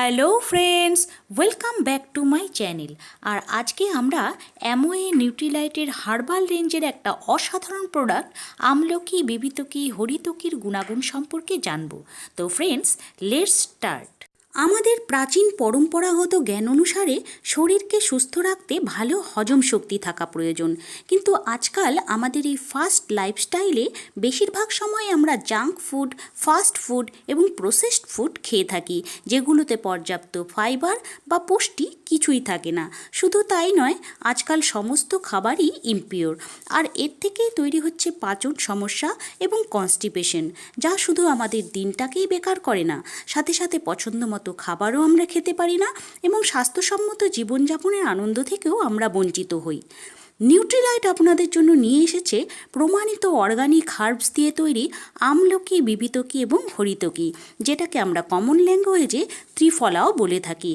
Hello friends, welcome back to my channel. আর আজকে আমরা অ্যামোয়ে নিউট্রিলাইটের হার্বাল রেঞ্জের একটা অসাধারণ প্রোডাক্ট আমলকি, বিবিতকি, হরিতকির গুণাগুণ সম্পর্কে জানব। তো ফ্রেন্ডস, লেটস স্টার্ট। আমাদের প্রাচীন পরম্পরাগত জ্ঞান অনুসারে শরীরকে সুস্থ রাখতে ভালো হজম শক্তি থাকা প্রয়োজন, কিন্তু আজকাল আমাদের এই ফাস্ট লাইফস্টাইলে বেশিরভাগ সময় আমরা জাঙ্ক ফুড, ফাস্ট ফুড এবং প্রসেসড ফুড খেয়ে থাকি, যেগুলোতে পর্যাপ্ত ফাইবার বা পুষ্টি কিছুই থাকে না। শুধু তাই নয়, আজকাল সমস্ত খাবারই ইমপিওর, আর এর থেকেই তৈরি হচ্ছে পাচন সমস্যা এবং কনস্টিপেশন, যা শুধু আমাদের দিনটাকেই বেকার করে না, সাথে সাথে পছন্দ মতো খাবারও আমরা খেতে পারি না এবং স্বাস্থ্যসম্মত জীবনযাপনের আনন্দ থেকেও আমরা বঞ্চিত হই। নিউট্রিলাইট আপনাদের জন্য নিয়ে এসেছে প্রমাণিত অর্গানিক হার্বস দিয়ে তৈরি আমলকি, বিবিতকি এবং হরিতকি, যেটাকে আমরা কমন ল্যাঙ্গুয়েজে ত্রিফলাও বলে থাকি।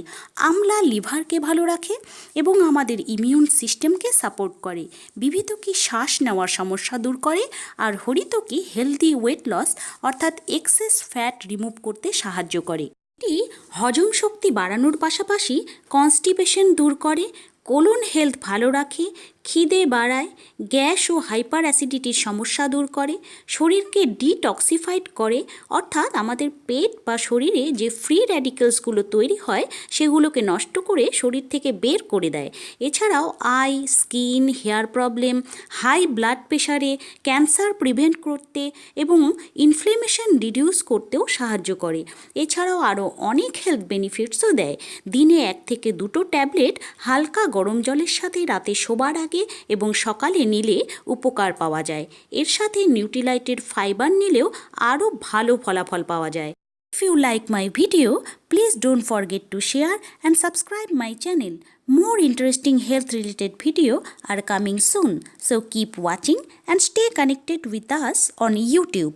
আমলা লিভারকে ভালো রাখে এবং আমাদের ইমিউন সিস্টেমকে সাপোর্ট করে। বিবিতকি শ্বাস নেওয়ার সমস্যা দূর করে, আর হরিতকি হেলদি ওয়েট লস অর্থাৎ এক্সেস ফ্যাট রিমুভ করতে সাহায্য করে। এটি হজম শক্তি বাড়ানোর পাশাপাশি কনস্টিপেশন দূর করে, কোলন হেলথ ভালো রাখে, খিদে বাড়ায়, গ্যাস ও হাইপার অ্যাসিডিটির সমস্যা দূর করে, শরীরকে ডিটক্সিফাইড করে, অর্থাৎ আমাদের পেট বা শরীরে যে ফ্রি র্যাডিক্যালসগুলো তৈরি হয় সেগুলোকে নষ্ট করে শরীর থেকে বের করে দেয়। এছাড়াও eye, skin, hair problem, high blood প্রেশারে, ক্যান্সার প্রিভেন্ট করতে এবং ইনফ্লেমেশন রিডিউস করতেও সাহায্য করে। এছাড়াও আরও অনেক হেলথ বেনিফিটসও দেয়। দিনে 1 থেকে 2 ট্যাবলেট হালকা গরম জলের সাথে রাতে শোবার আগে এবং সকালে নিলে উপকার পাওয়া যায়। এর সাথে নিউট্রিলাইটের ফাইবার নিলেও আরও ভালো ফলাফল পাওয়া যায়। If you like my video, please don't forget to share and subscribe my channel. More interesting health related video are coming soon. So keep watching and stay connected with us on YouTube.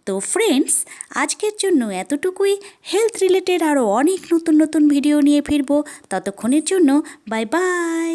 তো friends, আজকের জন্য এতটুকুই। Health related আরও অনেক নতুন নতুন video নিয়ে ফিরবো। ততক্ষণের জন্য বাই বাই।